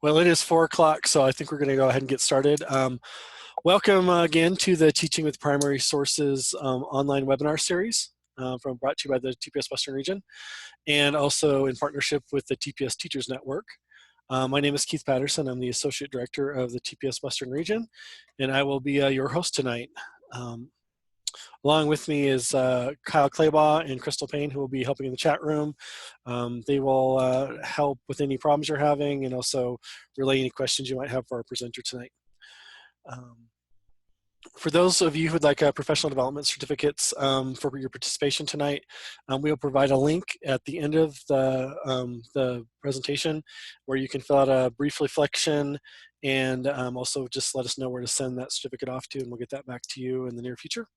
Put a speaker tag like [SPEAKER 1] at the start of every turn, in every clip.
[SPEAKER 1] Well, it is 4 o'clock, so I think we're going to go ahead and get started. Welcome again to the Teaching with Primary Sources online webinar series brought to you by the TPS Western Region and also in partnership with the TPS Teachers Network. My name is Keith Patterson. I'm the Associate Director of the TPS Western Region, and I will be your host tonight. Along with me is Kyle Claybaugh and Crystal Payne, who will be helping in the chat room. They will help with any problems you're having and also relay any questions you might have for our presenter tonight. For those of you who would like professional development certificates for your participation tonight, we will provide a link at the end of the presentation where you can fill out a brief reflection and also just let us know where to send that certificate off to, and we'll get that back to you in the near future.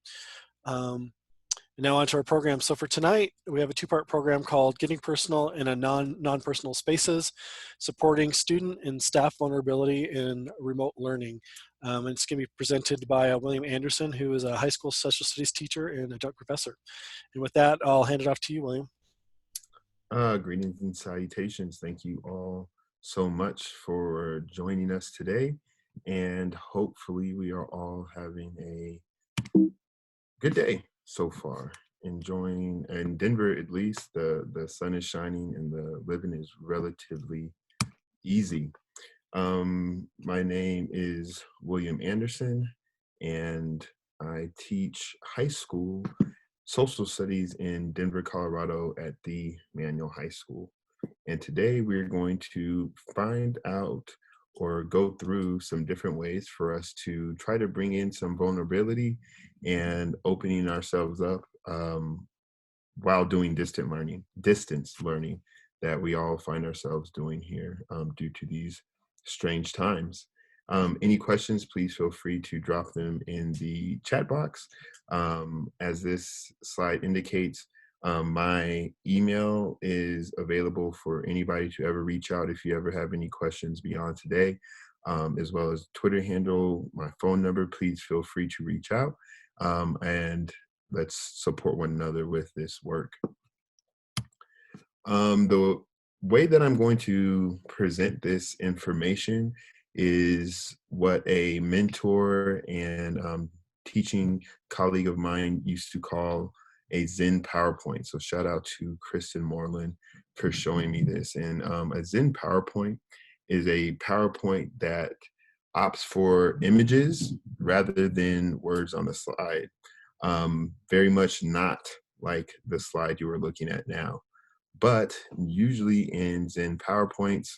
[SPEAKER 1] Now onto our program. So for tonight, we have a two-part program called Getting Personal in a Non-Personal Spaces, Supporting Student and Staff Vulnerability in Remote Learning. And it's going to be presented by William Anderson, who is a high school social studies teacher and adjunct professor. And with that, I'll hand it off to you, William.
[SPEAKER 2] Greetings and salutations. Thank you all so much for joining us today. And hopefully we are all having a good day so far. Enjoying, in Denver at least, the sun is shining and the living is relatively easy. My name is William Anderson, and I teach high school social studies in Denver, Colorado at the Manual High School. And today we're going to find out or go through some different ways for us to try to bring in some vulnerability and opening ourselves up while doing distance learning that we all find ourselves doing here due to these strange times. Any questions, please feel free to drop them in the chat box. As this slide indicates, my email is available for anybody to ever reach out if you ever have any questions beyond today, as well as Twitter handle, my phone number. Please feel free to reach out, and let's support one another with this work. The way that I'm going to present this information is what a mentor and teaching colleague of mine used to call a Zen PowerPoint. So shout out to Kristen Moreland for showing me this. And a Zen PowerPoint is a PowerPoint that opts for images rather than words on the slide. Very much not like the slide you are looking at now. But usually in Zen PowerPoints,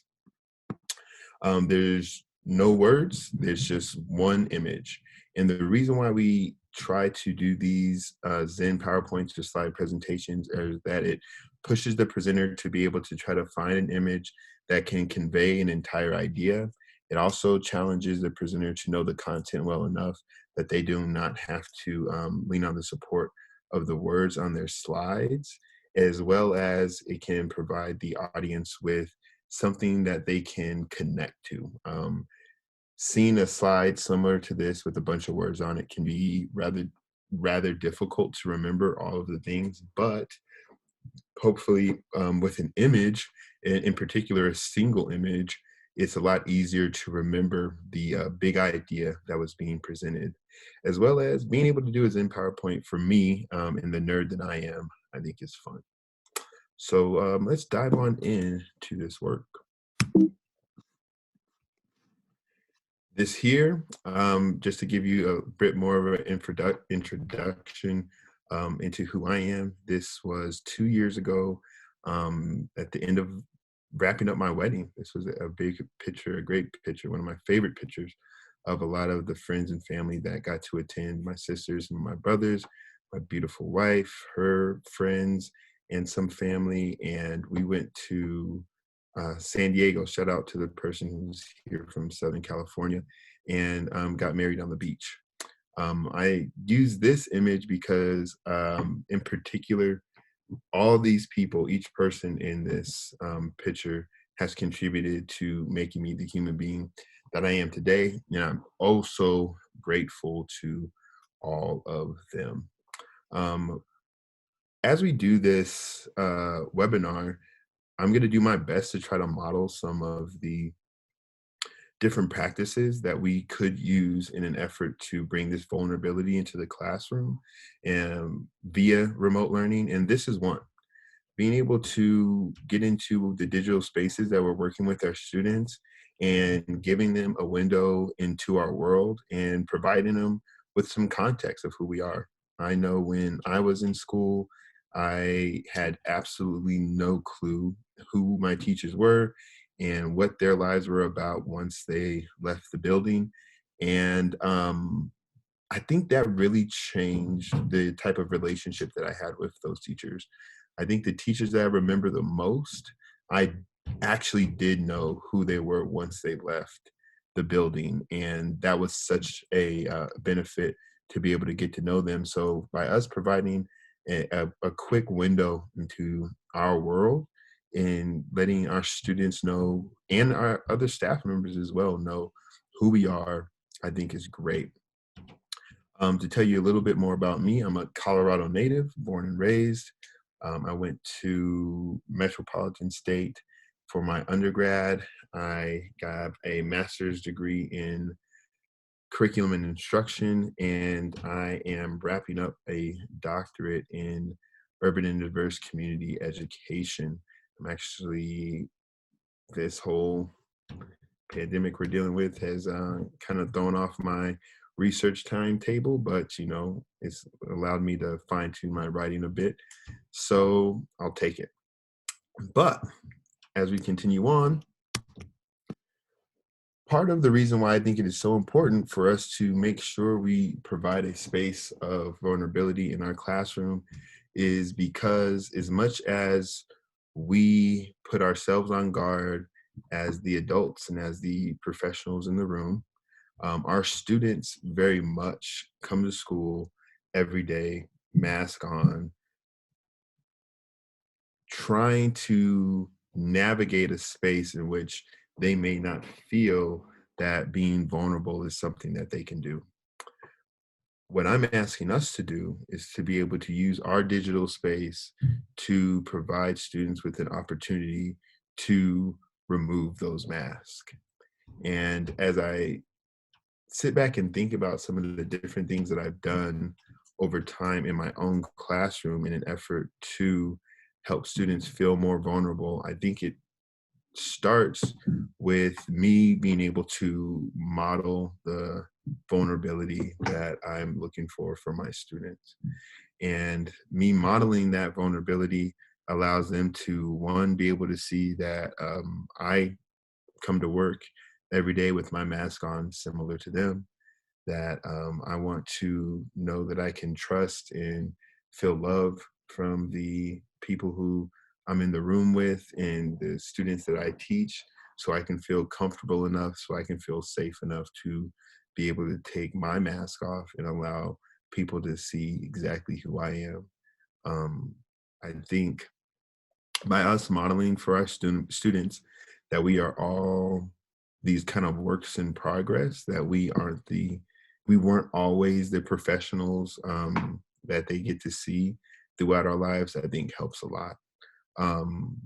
[SPEAKER 2] there's no words, there's just one image. And the reason why we try to do these Zen PowerPoints or slide presentations is that it pushes the presenter to be able to try to find an image that can convey an entire idea. It also challenges the presenter to know the content well enough that they do not have to lean on the support of the words on their slides, as well as it can provide the audience with something that they can connect to. Seeing a slide similar to this with a bunch of words on it can be rather difficult to remember all of the things, but hopefully with an image, in particular a single image, it's a lot easier to remember the big idea that was being presented, as well as being able to do it in PowerPoint for me and the nerd that I am, I think is fun. So let's dive on into this work. This here, just to give you a bit more of an introduction into who I am. This was 2 years ago at the end of wrapping up my wedding. This was a big picture, a great picture, one of my favorite pictures of a lot of the friends and family that got to attend, my sisters and my brothers, my beautiful wife, her friends, and some family. And we went to San Diego. Shout out to the person who's here from Southern California, and got married on the beach. I use this image because in particular, all these people, each person in this picture has contributed to making me the human being that I am today. And I'm also grateful to all of them. As we do this webinar, I'm going to do my best to try to model some of the different practices that we could use in an effort to bring this vulnerability into the classroom via remote learning. And this is one, being able to get into the digital spaces that we're working with our students and giving them a window into our world and providing them with some context of who we are. I know when I was in school, I had absolutely no clue who my teachers were and what their lives were about once they left the building. And I think that really changed the type of relationship that I had with those teachers. I think the teachers that I remember the most, I actually did know who they were once they left the building. And that was such a benefit to be able to get to know them. So by us providing a quick window into our world and letting our students know and our other staff members as well know who we are, I think is great. To tell you a little bit more about me, I'm a Colorado native, born and raised. I went to Metropolitan State for my undergrad. I got a master's degree in curriculum and instruction, and I am wrapping up a doctorate in urban and diverse community education. I'm actually, this whole pandemic we're dealing with has kind of thrown off my research timetable, but it's allowed me to fine tune my writing a bit. So I'll take it. But as we continue on, part of the reason why I think it is so important for us to make sure we provide a space of vulnerability in our classroom is because, as much as we put ourselves on guard as the adults and as the professionals in the room, our students very much come to school every day, mask on, trying to navigate a space in which they may not feel that being vulnerable is something that they can do. What I'm asking us to do is to be able to use our digital space to provide students with an opportunity to remove those masks. And as I sit back and think about some of the different things that I've done over time in my own classroom in an effort to help students feel more vulnerable, I think it starts with me being able to model the vulnerability that I'm looking for my students. And me modeling that vulnerability allows them to, one, be able to see that I come to work every day with my mask on, similar to them, that I want to know that I can trust and feel love from the people who I'm in the room with and the students that I teach, so I can feel comfortable enough, so I can feel safe enough to be able to take my mask off and allow people to see exactly who I am. I think by us modeling for our students that we are all these kind of works in progress, that we weren't always the professionals that they get to see throughout our lives, I think helps a lot. um,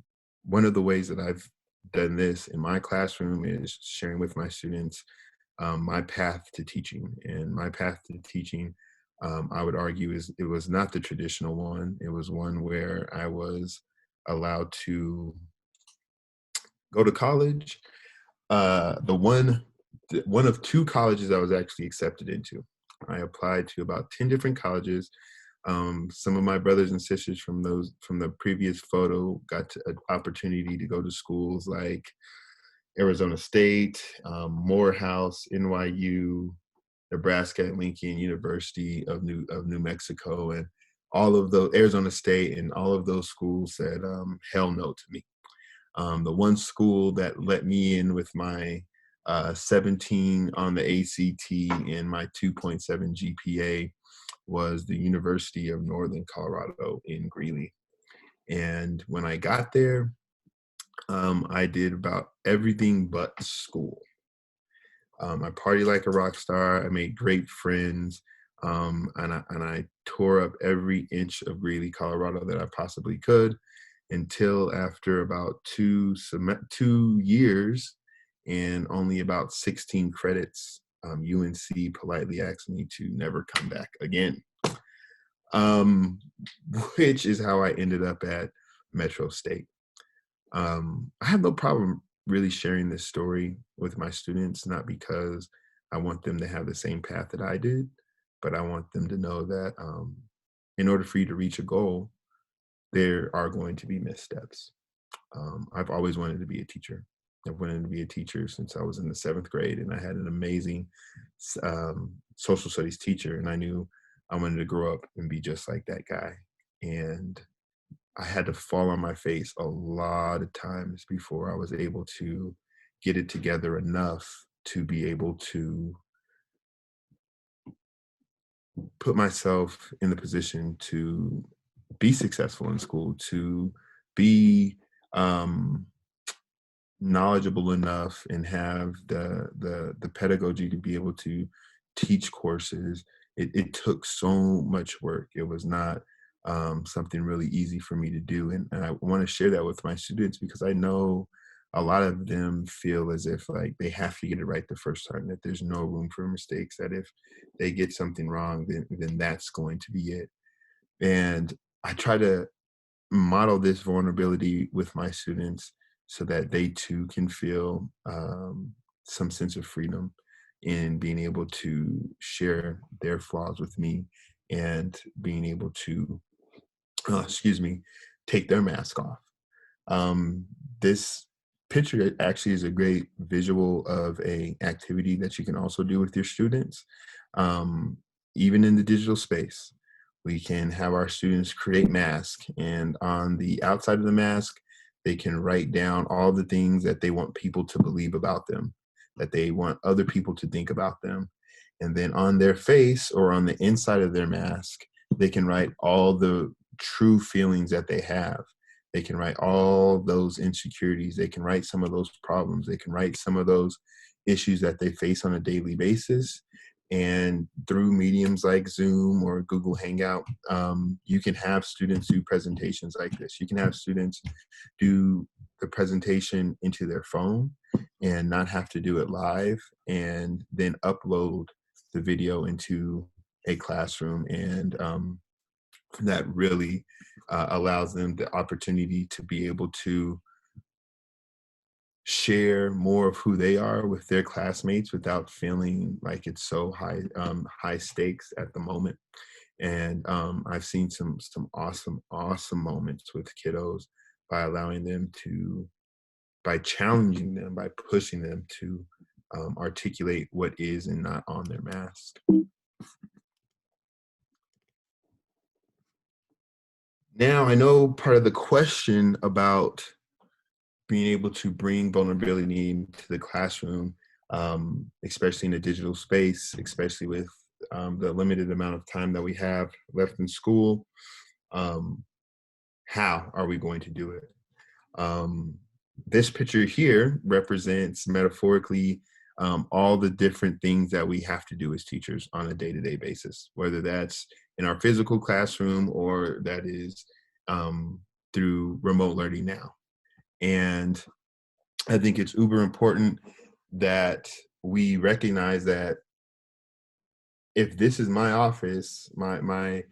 [SPEAKER 2] One of the ways that I've done this in my classroom is sharing with my students my path to teaching. And my path to teaching, I would argue, is it was not the traditional one. It was one where I was allowed to go to college. One of two colleges I was actually accepted into. I applied to about 10 different colleges. Some of my brothers and sisters from the previous photo got an opportunity to go to schools like Arizona State, Morehouse, NYU, Nebraska and Lincoln University of New Mexico, and all of those, Arizona State, and all of those schools said hell no to me. The one school that let me in with my 17 on the ACT and my 2.7 GPA was the University of Northern Colorado in Greeley. And when I got there, I did about everything but school. I party like a rock star. I made great friends, and I tore up every inch of Greeley, Colorado that I possibly could, until after about 2 years and only about 16 credits, UNC politely asked me to never come back again, um, which is how I ended up at Metro State. I have no problem really sharing this story with my students, not because I want them to have the same path that I did, but I want them to know that in order for you to reach a goal, there are going to be missteps. I've always wanted to be a teacher. I've wanted to be a teacher since I was in the 7th grade, and I had an amazing social studies teacher, and I knew I wanted to grow up and be just like that guy. And I had to fall on my face a lot of times before I was able to get it together enough to be able to put myself in the position to be successful in school, to be um, knowledgeable enough and have the pedagogy to be able to teach courses. It took so much work. It was not something really easy for me to do, and I want to share that with my students because I know a lot of them feel as if like they have to get it right the first time, that there's no room for mistakes, that if they get something wrong, then that's going to be it. And I try to model this vulnerability with my students so that they too can feel some sense of freedom in being able to share their flaws with me and being able to, excuse me, take their mask off. This picture actually is a great visual of a activity that you can also do with your students. Um, Even in the digital space, we can have our students create masks, and on the outside of the mask, they can write down all the things that they want people to believe about them, that they want other people to think about them. And then on their face or on the inside of their mask, they can write all the true feelings that they have. They can write all those insecurities. They can write some of those problems. They can write some of those issues that they face on a daily basis. And through mediums like Zoom or Google Hangout, you can have students do presentations like this. You can have students do the presentation into their phone and not have to do it live, and then upload the video into a classroom. And that really allows them the opportunity to be able to share more of who they are with their classmates without feeling like it's so high stakes at the moment. And I've seen some awesome moments with kiddos by allowing them to, by challenging them, by pushing them to articulate what is and not on their mask. Now, I know part of the question about being able to bring vulnerability into the classroom, especially in a digital space, especially with the limited amount of time that we have left in school, um, how are we going to do it? Um, this picture here represents metaphorically all the different things that we have to do as teachers on a day-to-day basis, whether that's in our physical classroom or that is through remote learning now. And I think it's uber important that we recognize that if this is my office, my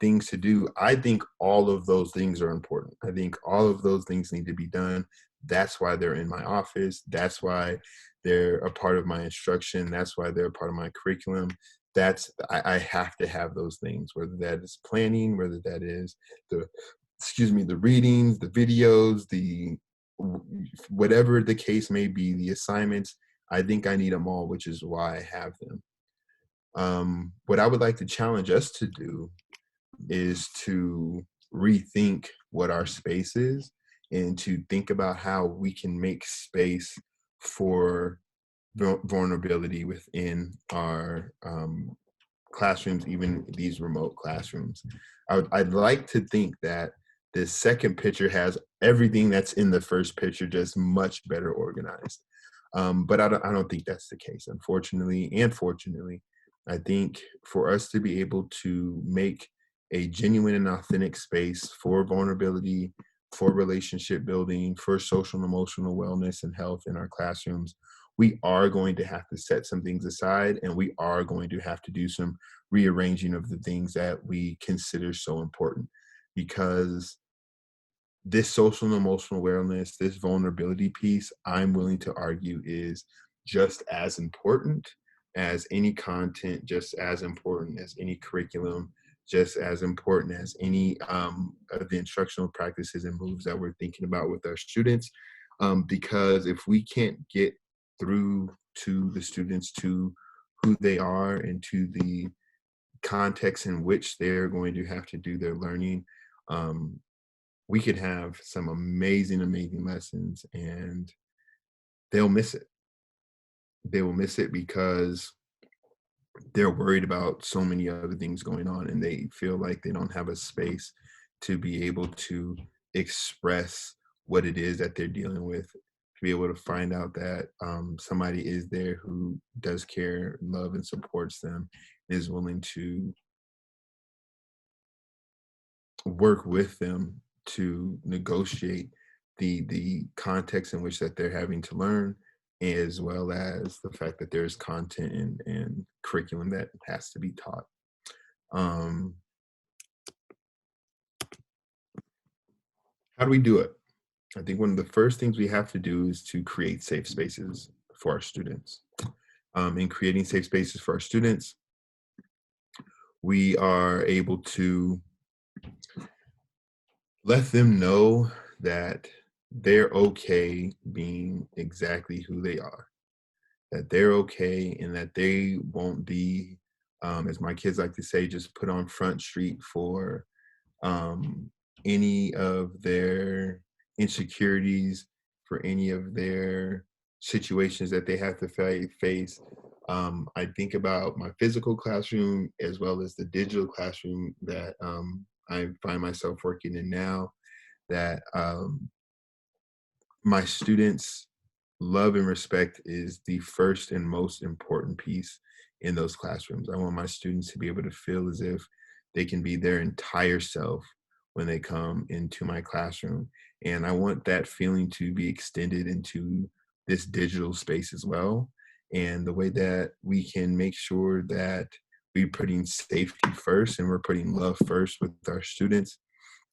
[SPEAKER 2] things to do, I think all of those things are important. I think all of those things need to be done. That's why they're in my office. That's why they're a part of my instruction. That's why they're a part of my curriculum. I have to have those things, whether that is planning, whether that is the, excuse me, the readings, the videos, the whatever the case may be, the assignments. I think I need them all, which is why I have them. What I would like to challenge us to do is to rethink what our space is and to think about how we can make space for vulnerability within our classrooms, even these remote classrooms. I'd like to think that this second picture has everything that's in the first picture, just much better organized. But I don't think that's the case, unfortunately and fortunately. I think for us to be able to make a genuine and authentic space for vulnerability, for relationship building, for social and emotional wellness and health in our classrooms, we are going to have to set some things aside, and we are going to have to do some rearranging of the things that we consider so important, because this social and emotional awareness, this vulnerability piece, I'm willing to argue is just as important as any content, just as important as any curriculum, just as important as any of the instructional practices and moves that we're thinking about with our students. Because if we can't get through to the students, to who they are and to the context in which they're going to have to do their learning, um, we could have some amazing, amazing lessons, and they'll miss it. They will miss it because they're worried about so many other things going on, and they feel like they don't have a space to be able to express what it is that they're dealing with, to be able to find out that somebody is there who does care, love, and supports them, is willing to work with them to negotiate the context in which that they're having to learn, as well as the fact that there's content and curriculum that has to be taught. um how do we do it? I think one of the first things we have to do is to create safe spaces for our students. In creating safe spaces for our students, we are able to let them know that they're okay being exactly who they are, that they're okay, and that they won't be, as my kids like to say, just put on Front Street for um, any of their insecurities, for any of their situations that they have to face. I think about my physical classroom as well as the digital classroom that I find myself working in now, that my students' love and respect is the first and most important piece in those classrooms. I want my students to be able to feel as if they can be their entire self when they come into my classroom. And I want that feeling to be extended into this digital space as well. And the way that we can make sure that we're putting safety first and we're putting love first with our students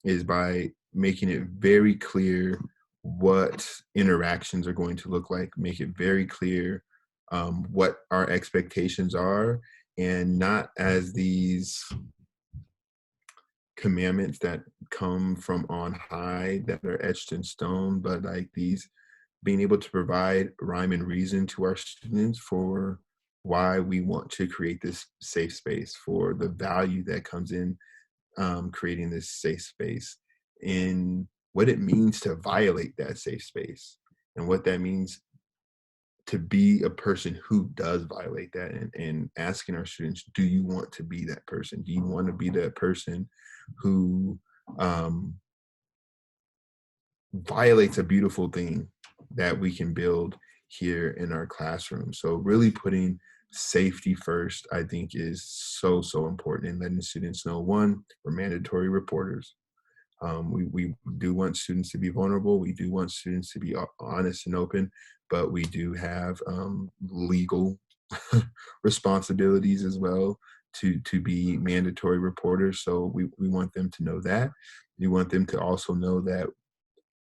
[SPEAKER 2] is by making it very clear what interactions are going to look like, make it very clear what our expectations are, and not as these commandments that come from on high that are etched in stone, but like these, being able to provide rhyme and reason to our students for why we want to create this safe space, for the value that comes in creating this safe space, in what it means to violate that safe space, and what that means to be a person who does violate that, and asking our students, do you want to be that person? Do you want to be that person who um, violates a beautiful thing that we can build here in our classroom? So really putting safety first, I think, is so, so important, and letting students know, one, we're mandatory reporters. We do want students to be vulnerable. We do want students to be honest and open, but we do have legal responsibilities as well to be mandatory reporters. So we want them to know that. We want them to also know that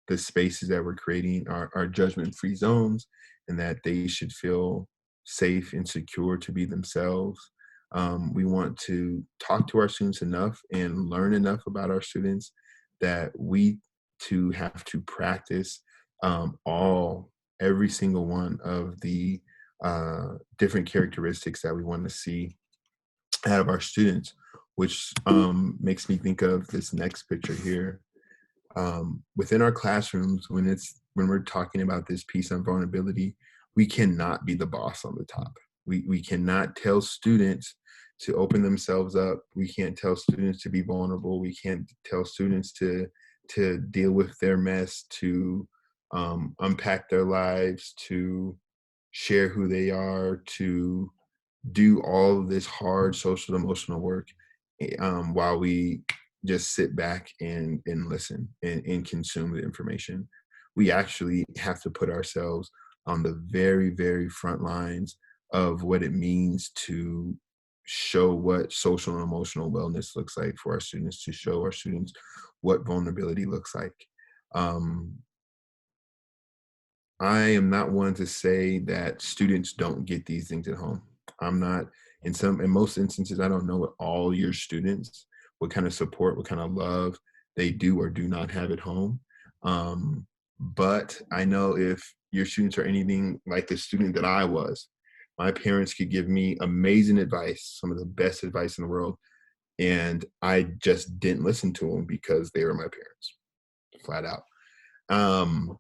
[SPEAKER 2] the spaces that we're creating are judgment-free zones, and that they should feel safe and secure to be themselves. We want to talk to our students enough and learn enough about our students that we to have to practice every single one of the different characteristics that we want to see out of our students, which makes me think of this next picture here. Within our classrooms, when we're talking about this piece on vulnerability, we cannot be the boss on the top. We cannot tell students to open themselves up. We can't tell students to be vulnerable. We can't tell students to deal with their mess, to unpack their lives, to share who they are, to do all of this hard social emotional work while we just sit back and listen and consume the information. We actually have to put ourselves on the very, very front lines of what it means to show what social and emotional wellness looks like for our students, to show our students what vulnerability looks like. Um, I am not one to say that students don't get these things at home. I'm not in most instances, I don't know what all your students, what kind of support, what kind of love they do or do not have at home. But I know if your students are anything like the student that I was, my parents could give me amazing advice, some of the best advice in the world, and I just didn't listen to them because they were my parents, flat out. Um,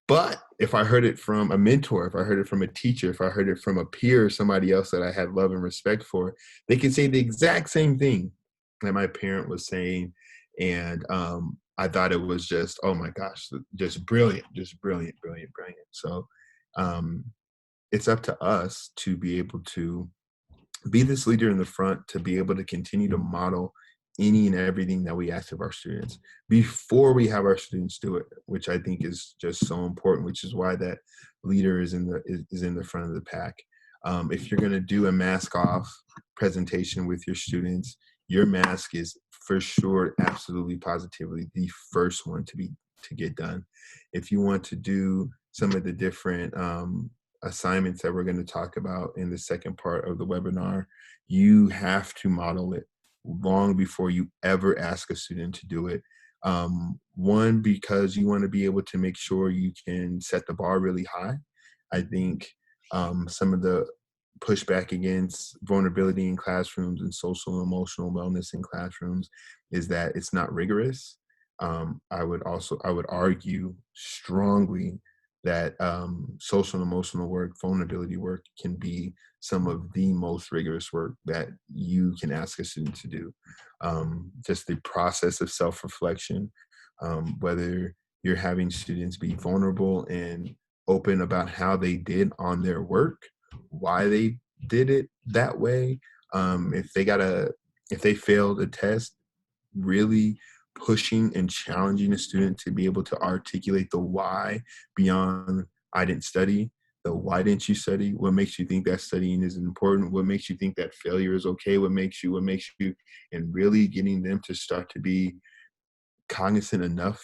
[SPEAKER 2] but if I heard it from a mentor, if I heard it from a teacher, if I heard it from a peer, somebody else that I had love and respect for, they can say the exact same thing that my parent was saying. And I thought it was just, oh my gosh, just brilliant, just brilliant, brilliant, brilliant. So um, it's up to us to be able to be this leader in the front, to be able to continue to model any and everything that we ask of our students before we have our students do it, which I think is just so important, which is why that leader is in the front of the pack. If you're going to do a mask off presentation with your students, your mask is for sure, absolutely positively the first one to get done. If you want to do some of the different assignments that we're going to talk about in the second part of the webinar, you have to model it long before you ever ask a student to do it. One, because you want to be able to make sure you can set the bar really high. I think some of the pushback against vulnerability in classrooms and social and emotional wellness in classrooms is that it's not rigorous. I would argue strongly that social and emotional work, vulnerability work can be some of the most rigorous work that you can ask a student to do. Just the process of self-reflection, whether you're having students be vulnerable and open about how they did on their work, why they did it that way, if they failed a test, really pushing and challenging a student to be able to articulate the why beyond I didn't study, the why didn't you study, what makes you think that studying is important, what makes you think that failure is okay, what makes you, and really getting them to start to be cognizant enough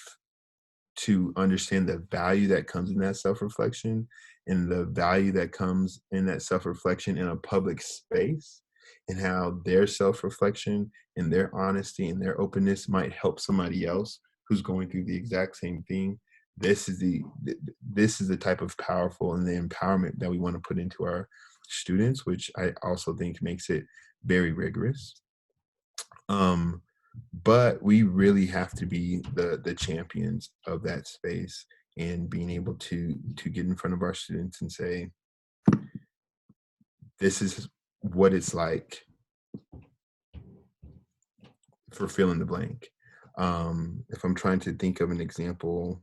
[SPEAKER 2] to understand the value that comes in that self-reflection and the value that comes in that self-reflection in a public space, and how their self-reflection and their honesty and their openness might help somebody else who's going through the exact same thing. This is the type of powerful and the empowerment that we want to put into our students, which I also think makes it very rigorous. But we really have to be the champions of that space, and being able to get in front of our students and say, this is what it's like for fill in the blank. If I'm trying to think of an example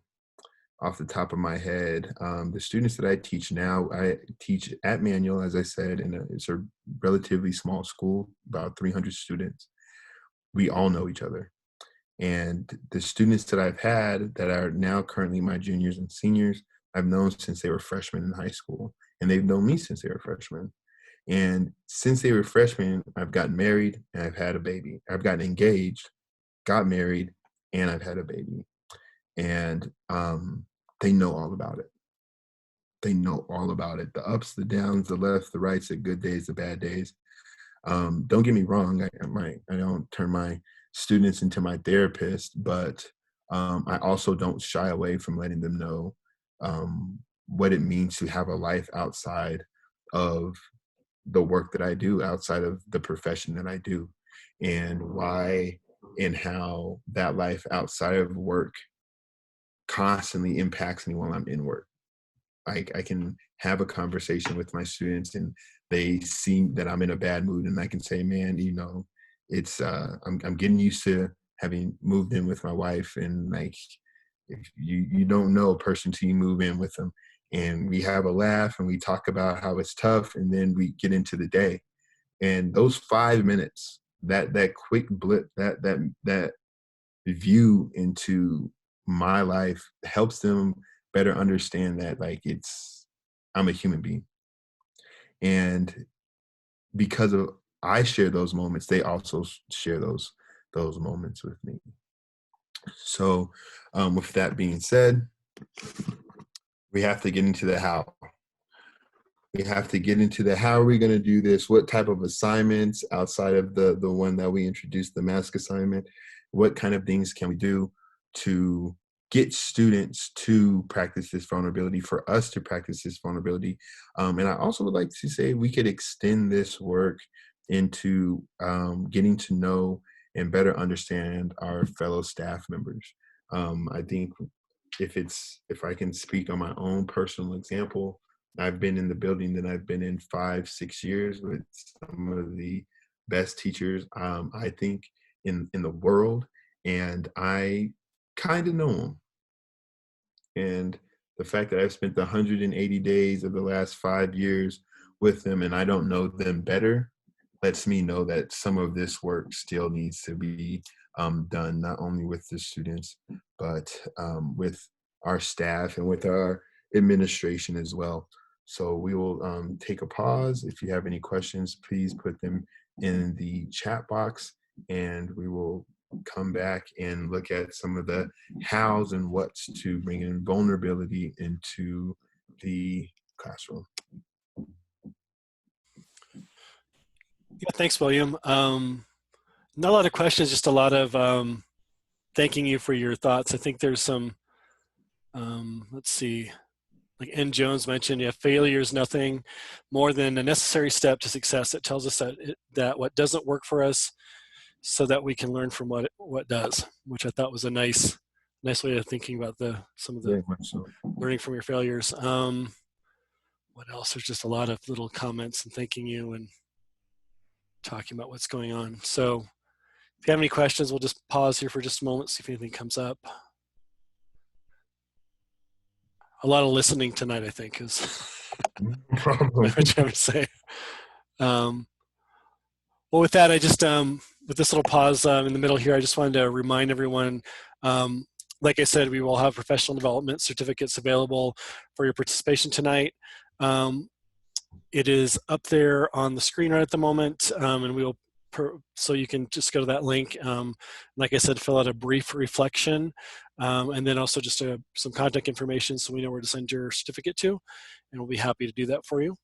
[SPEAKER 2] off the top of my head, the students that I teach now, I teach at Manual, as I said, and it's a relatively small school, about 300 students. We all know each other. And the students that I've had that are now currently my juniors and seniors, I've known since they were freshmen in high school, and they've known me since they were freshmen. And since they were freshmen, I've gotten married and I've had a baby. I've gotten engaged, got married, and I've had a baby. And they know all about it. They know all about it. The ups, the downs, the lefts, the rights, the good days, the bad days. Don't get me wrong. I don't turn my students into my therapist, but I also don't shy away from letting them know what it means to have a life outside of the work that I do, outside of the profession that I do, and why and how that life outside of work constantly impacts me while I'm in work. I can have a conversation with my students and they see that I'm in a bad mood, and I can say, man, it's I'm getting used to having moved in with my wife, and like, if you don't know a person till you move in with them, and we have a laugh and we talk about how it's tough, and then we get into the day. And those 5 minutes that quick blip, that view into my life helps them better understand that like I'm a human being. And because of I share those moments, they also share those moments with me. So with that being said, we have to get into the how. We have to get into the how are we going to do this? What type of assignments outside of the one that we introduced, the mask assignment? What kind of things can we do to get students to practice this vulnerability, for us to practice this vulnerability? And I also would like to say we could extend this work into getting to know and better understand our fellow staff members. I think if I can speak on my own personal example, I've been in the building that I've been in 5-6 years with some of the best teachers, I think, in the world, and I kind of know them. And the fact that I've spent the 180 days of the last 5 years with them and I don't know them better lets me know that some of this work still needs to be done, not only with the students, but with our staff and with our administration as well. So we will take a pause. If you have any questions, please put them in the chat box, and we will come back and look at some of the hows and whats to bring in vulnerability into the classroom.
[SPEAKER 1] Yeah, thanks, William. Not a lot of questions, just a lot of thanking you for your thoughts. I think there's some, let's see, like N. Jones mentioned, yeah, failure is nothing more than a necessary step to success. It tells us that what doesn't work for us, so that we can learn from what does, which I thought was a nice way of thinking about some of the
[SPEAKER 2] Very much so.
[SPEAKER 1] learning from your failures. What else? There's just a lot of little comments and thanking you and talking about what's going on. So if you have any questions, we'll just pause here for just a moment, see if anything comes up. A lot of listening tonight, I think, is
[SPEAKER 2] No problem.
[SPEAKER 1] what I'm trying to say. Well, with that, I just, with this little pause in the middle here, I just wanted to remind everyone, like I said, we will have professional development certificates available for your participation tonight. It is up there on the screen right at the moment, and we will, so you can just go to that link. Like I said, fill out a brief reflection, and then also just some contact information so we know where to send your certificate to, and we'll be happy to do that for you.